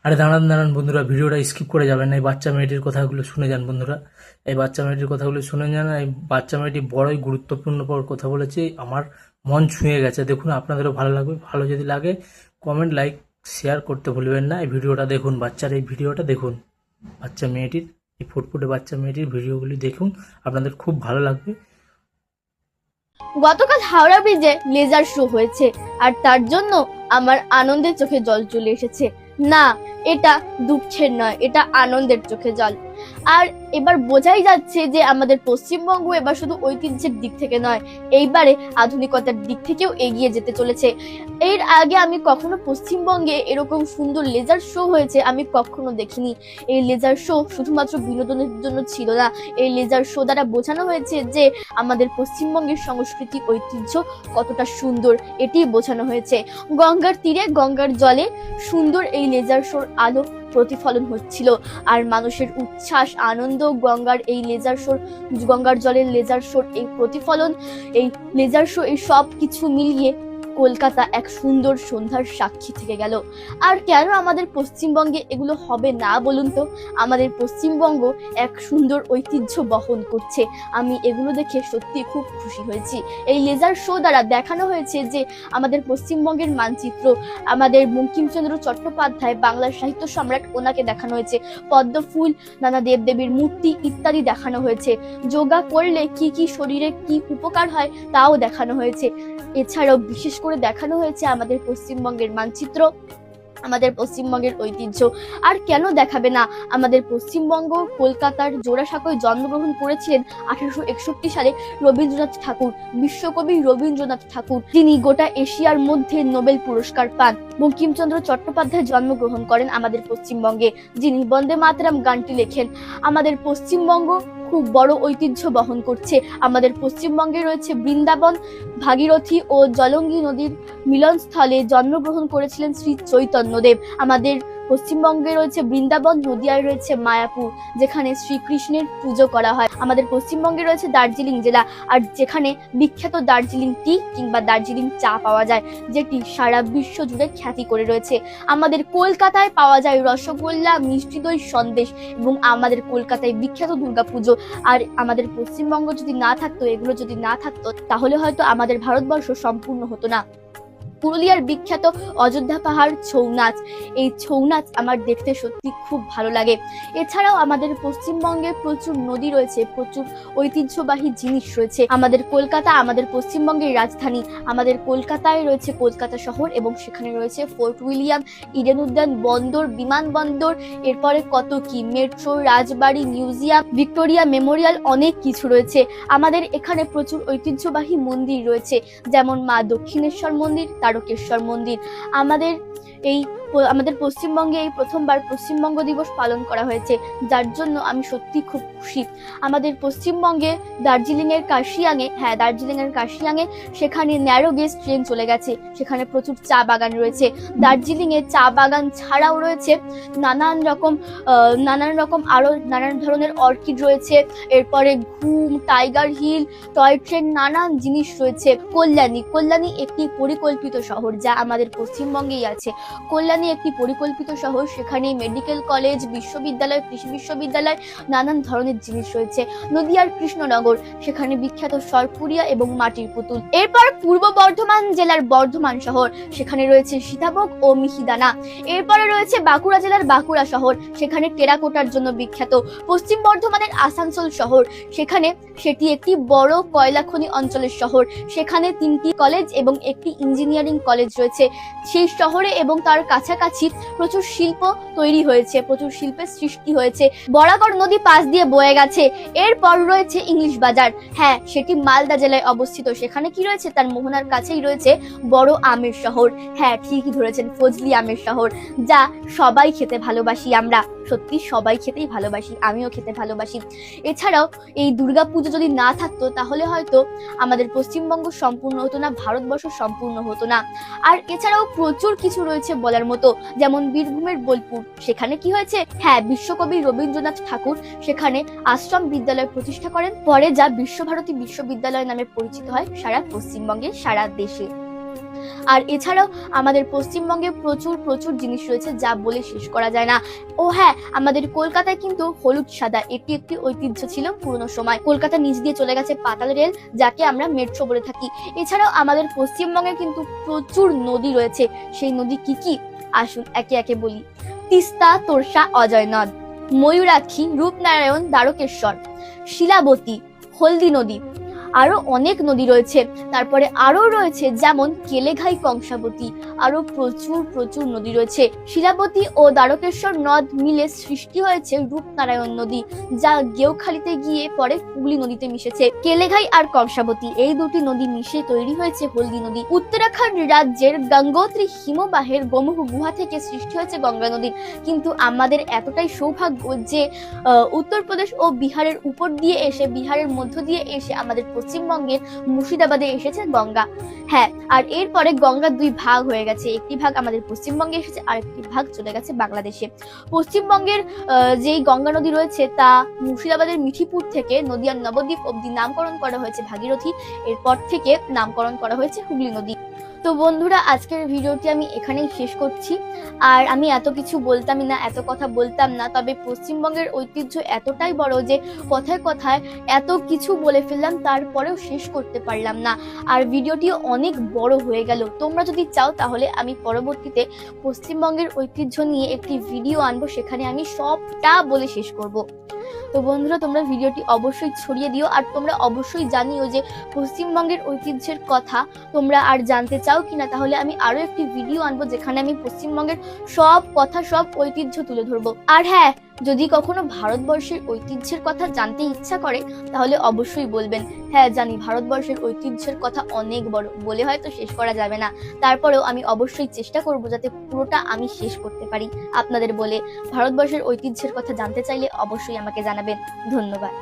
আরে দাঁড়ান দাঁড়ান বন্ধুরা, ভিডিওটা স্কিপ করে যাবেন না। এই বাচ্চা মেয়েটির কথাগুলো শুনে যান বন্ধুরা। এই বাচ্চা মেয়েটির কথাগুলো শুনে যান। এই বাচ্চা মেয়েটি বড়ই গুরুত্বপূর্ণ কথা বলেছে, আমার মন ছুঁয়ে গেছে। দেখুন, আপনাদেরও ভালো লাগবে। ভালো যদি লাগে কমেন্ট, লাইক, শেয়ার করতে ভুলবেন না। এই ভিডিওটা দেখুন, বাচ্চার এই ভিডিওটা দেখুন, বাচ্চা মেয়েটির, এই ফুটফুটে বাচ্চা মেয়েটির ভিডিওগুলি দেখুন, আপনাদের খুব ভালো লাগবে। গতকাল হাওড়া ব্রিজে লেজার শো হয়েছে, আর তার জন্য আমার আনন্দের চোখে জল চলে এসেছে। না, এটা দুঃখের নয়, এটা আনন্দের চোখে জল। আর এবার বোঝাই যাচ্ছে যে আমাদের পশ্চিমবঙ্গ এবার শুধু ঐতিহ্যের দিক থেকে নয়, এইবারে আধুনিকতার দিক থেকেও এগিয়ে যেতে চলেছে। এর আগে আমি কখনো পশ্চিমবঙ্গে এরকম সুন্দর লেজার শো হয়েছে আমি কখনো দেখিনি। এই লেজার শো শুধুমাত্র বিনোদনের জন্য ছিল না, এই লেজার শো দ্বারা বোঝানো হয়েছে যে আমাদের পশ্চিমবঙ্গের সংস্কৃতি ঐতিহ্য কতটা সুন্দর, এটি বোঝানো হয়েছে। গঙ্গার তীরে গঙ্গার জলে সুন্দর এই লেজার শোর আলো প্রতিফলন হচ্ছিল, আর মানুষের উচ্ছ্বাস, আনন্দ, গঙ্গার এই লেজার শোর, গঙ্গার জলের লেজার শোর এই প্রতিফলন, এই লেজার শো, এই সব কিছু মিলিয়ে কলকাতা এক সুন্দর সন্ধ্যার সাক্ষী থেকে গেল। আর কেন আমাদের পশ্চিমবঙ্গে এগুলো হবে না বলুন তো? আমাদের পশ্চিমবঙ্গ এক সুন্দর ঐতিহ্য বহন করছে। আমি এগুলো দেখে সত্যি খুব খুশি হয়েছি। এই লেজার শো দ্বারা দেখানো হয়েছে যে আমাদের পশ্চিমবঙ্গের মানচিত্র, আমাদের বঙ্কিমচন্দ্র চট্টোপাধ্যায় বাংলার সাহিত্য সম্রাট, ওনাকে দেখানো হয়েছে। পদ্ম ফুল, নানা দেবদেবীর মূর্তি ইত্যাদি দেখানো হয়েছে। যোগা করলে কি কি শরীরে কি উপকার হয় তাও দেখানো হয়েছে। এছাড়াও বিশেষ করে দেখানো হয়েছে আমাদের পশ্চিমবঙ্গের মানচিত্র, আমাদের পশ্চিমবঙ্গের ঐতিহ্য। আর কেন দেখাবে না? আমাদের পশ্চিমবঙ্গ কলকাতার জোড়াসাঁকোয় জন্মগ্রহণ করেছিলেন 1861 সালে রবীন্দ্রনাথ ঠাকুর, বিশ্বকবি রবীন্দ্রনাথ ঠাকুর। তিনি গোটা এশিয়ার মধ্যে নোবেল পুরস্কার পান। বঙ্কিমচন্দ্র চট্টোপাধ্যায় জন্মগ্রহণ করেন আমাদের পশ্চিমবঙ্গে, যিনি বন্দে মাতরম গানটি লেখেন। আমাদের পশ্চিমবঙ্গ খুব বড় ঐতিহ্য বহন করছে। আমাদের পশ্চিমবঙ্গে রয়েছে বৃন্দাবন, ভাগীরথী ও জলঙ্গি নদীর মিলনস্থলে জন্মগ্রহণ করেছিলেন শ্রী চৈতন্যদেব। আমাদের পশ্চিমবঙ্গে রয়েছে বৃন্দাবন, নদিয়ায় রয়েছে মায়াপুর, যেখানে শ্রীকৃষ্ণের পুজো করা হয়। আমাদের পশ্চিমবঙ্গে রয়েছে দার্জিলিং জেলা, আর যেখানে বিখ্যাত দার্জিলিং টি কিংবা দার্জিলিং চা পাওয়া যায়, যেটি সারা বিশ্ব জুড়ে খ্যাতি করে রয়েছে। আমাদের কলকাতায় পাওয়া যায় রসগোল্লা, মিষ্টি দই, সন্দেশ, এবং আমাদের কলকাতায় বিখ্যাত দুর্গাপুজো। আর আমাদের পশ্চিমবঙ্গ যদি না থাকতো, এগুলো যদি না থাকতো, তাহলে হয়তো আমাদের ভারতবর্ষ সম্পূর্ণ হতো না। পুরুলিয়ার বিখ্যাত অযোধ্যা পাহাড় ছৌ নাচ, এই ছৌ নাচ আমার দেখতে সত্যি খুব ভালো লাগে। এছাড়াও আমাদের পশ্চিমবঙ্গে প্রচুর নদী রয়েছে, প্রচুর ঐতিহ্যবাহী জিনিস রয়েছে। আমাদের কলকাতা আমাদের পশ্চিমবঙ্গের রাজধানী। আমাদের কলকাতায় রয়েছে কলকাতা শহর, এবং সেখানে রয়েছে ফোর্ট উইলিয়াম, ইডেন উদ্যান, বন্দর, বিমানবন্দর, এরপরে কত কি, মেট্রো, রাজবাড়ি, মিউজিয়াম, ভিক্টোরিয়া মেমোরিয়াল, অনেক কিছু রয়েছে। আমাদের এখানে প্রচুর ঐতিহ্যবাহী মন্দির রয়েছে, যেমন মা দক্ষিণেশ্বর মন্দির, তারকেশ্বর মন্দির। আমাদের পশ্চিমবঙ্গে এই প্রথমবার পশ্চিমবঙ্গ দিবস পালন করা হয়েছে, যার জন্য আমি সত্যি খুব খুশি। আমাদের পশ্চিমবঙ্গে দার্জিলিং এর কাশিয়াঙে সেখানে ন্যারো গেজ ট্রেন চলে গেছে, সেখানে প্রচুর চা বাগান রয়েছে। দার্জিলিং এ চা বাগান ছাড়াও রয়েছে নানান রকম আরো নানান ধরনের অর্কিড রয়েছে, এরপরে ঘুম, টাইগার হিল, টয় ট্রেন, নানান জিনিস রয়েছে। কল্যাণী একটি পরিকল্পিত শহর, যা আমাদের পশ্চিমবঙ্গেই আছে। কল্যাণী একটি পরিকল্পিত শহর, সেখানে মেডিকেল কলেজ, বিশ্ববিদ্যালয়, কৃষি বিশ্ববিদ্যালয়, নানান ধরনের জিনিস রয়েছে। নদিয়ার কৃষ্ণনগর, সেখানে বিখ্যাত সরপুরিয়া এবং মাটির পুতুল। এরপর পূর্ব বর্ধমান জেলার বর্ধমান শহর, সেখানে রয়েছে সীতাভোগ ও মিহিদানা। এরপরে রয়েছে বাঁকুড়া জেলার বাঁকুড়া শহর, সেখানে টেরাকোটার জন্য বিখ্যাত। পশ্চিম বর্ধমানের আসানসোল শহর, সেটি একটি বড় কয়লা খনি অঞ্চলের শহর, সেখানে 3টি কলেজ এবং একটি ইঞ্জিনিয়ারিং কলেজ রয়েছে। সেই শহরে এবং তার কাছাকাছি প্রচুর শিল্প তৈরি হয়েছে, প্রচুর শিল্পের সৃষ্টি হয়েছে। বরাকর নদী পাশ দিয়ে বয়ে গেছে। এরপর রয়েছে ইংলিশ বাজার, হ্যাঁ, সেটি মালদা জেলায় অবস্থিত। সেখানে কি রয়েছে? তার মোহনার কাছেই রয়েছে বড় আমের শহর, হ্যাঁ ঠিকই ধরেছেন, ফজলি আমের শহর, যা সবাই খেতে ভালোবাসি। আমরা সত্যি সবাই খেতেই ভালোবাসি, আমিও খেতে ভালোবাসি। এছাড়াও এই দুর্গাপুজো যদি না থাকতো, তাহলে হয়তো আমাদের পশ্চিমবঙ্গ সম্পূর্ণ হতো না, ভারতবর্ষ সম্পূর্ণ হতো না। আর এছাড়াও প্রচুর কিছু রয়েছে বলার মতো, যেমন বীরভূমের বোলপুর, সেখানে কি হয়েছে? হ্যাঁ, বিশ্বকবি রবীন্দ্রনাথ ঠাকুর সেখানে আশ্রম বিদ্যালয় প্রতিষ্ঠা করেন, পরে যা বিশ্বভারতী বিশ্ববিদ্যালয় নামে পরিচিত হয় সারা পশ্চিমবঙ্গে, সারা দেশে। আর এছাড়াও আমাদের পশ্চিমবঙ্গে প্রচুর প্রচুর জিনিস রয়েছে যা বলে শেষ করা যায় না। ও হ্যাঁ, আমাদের কলকাতায় কিন্তু হলুদ সাদা এটি একটি ঐতিহ্য ছিল পুরনো সময়। কলকাতা নিচ দিয়ে চলে গেছে পাতাল রেল, যাকে আমরা মেট্রো বলে থাকি। এছাড়াও আমাদের পশ্চিমবঙ্গে কিন্তু প্রচুর নদী রয়েছে। সেই নদী কি কি আসুন একে একে বলি। তিস্তা, তোরসা, অজয় নদ, ময়ূরাক্ষী, রূপনারায়ণ, দ্বারকেশ্বর, শিলাবতী, হলদি নদী, আরো অনেক নদী রয়েছে। তারপরে আরো রয়েছে যেমন কেলেঘাই, কংসাবতী, আরো প্রচুর প্রচুর নদী রয়েছে। শিলাবতী ও দ্বারকেশ্বর নদ মিলে সৃষ্টি হয়েছে রূপনারায়ণ নদী, যা গেউখালীতে গিয়ে পরে হুগলি নদীতে মিশেছে। কেলেঘাই আর কংসাবতী এই দুটি নদী মিশে তৈরি হয়েছে হলদি নদী। উত্তরাখণ্ড রাজ্যের গঙ্গোত্রী হিমবাহের গোমুখ গুহা থেকে সৃষ্টি হয়েছে গঙ্গা নদী। কিন্তু আমাদের এতটাই সৌভাগ্য যে উত্তরপ্রদেশ ও বিহারের উপর দিয়ে এসে, বিহারের মধ্য দিয়ে এসে আমাদের পশ্চিমবঙ্গের মুর্শিদাবাদে এসেছে গঙ্গা। হ্যাঁ, আর এরপরে গঙ্গা দুই ভাগ হয়ে গেছে, একটি ভাগ আমাদের পশ্চিমবঙ্গে এসেছে আর একটি ভাগ চলে গেছে বাংলাদেশে। পশ্চিমবঙ্গের যেই গঙ্গা নদী রয়েছে তা মুর্শিদাবাদের মিঠিপুর থেকে নদিয়ার নবদ্বীপ অব্দি নামকরণ করা হয়েছে ভাগীরথী, এরপর থেকে নামকরণ করা হয়েছে হুগলি নদী। তো বন্ধুরা, আজকের ভিডিওটি আমি এখানেই শেষ করছি। আর আমি এত কিছু বলতামই না, এত কথা বলতাম না, তবে পশ্চিমবঙ্গের ঐতিহ্য এতটাই বড় যে কথায় কথায় এত কিছু বলে ফেললাম, তারপরেও শেষ করতে পারলাম না। আর ভিডিওটিও অনেক বড় হয়ে গেল। তোমরা যদি চাও তাহলে আমি পরবর্তীতে পশ্চিমবঙ্গের ঐতিহ্য নিয়ে একটি ভিডিও আনবো, সেখানে আমি সবটা বলে শেষ করব। তো বন্ধুরা, তোমরা ভিডিওটি অবশ্যই ছড়িয়ে দিও। আর তোমরা অবশ্যই জানিও যে পশ্চিমবঙ্গের ঐতিহ্যের কথা তোমরা আর জানতে চাও কিনা। তাহলে আমি আরো একটি ভিডিও আনবো যেখানে আমি পশ্চিমবঙ্গের সব কথা, সব ঐতিহ্য তুলে ধরবো। আর হ্যাঁ, যদি কখনো ভারতবর্ষের ঐতিহ্যের কথা জানতে ইচ্ছা করে তাহলে অবশ্যই বলবেন। হ্যাঁ জানি, ভারতবর্ষের ঐতিহ্যের কথা অনেক বড়, বলে হয়তো শেষ করা যাবে না। তারপরেও আমি অবশ্যই চেষ্টা করব যাতে পুরোটা আমি শেষ করতে পারি আপনাদের বলে। ভারতবর্ষের ঐতিহ্যের কথা জানতে চাইলে অবশ্যই আমাকে জানাবেন। ধন্যবাদ।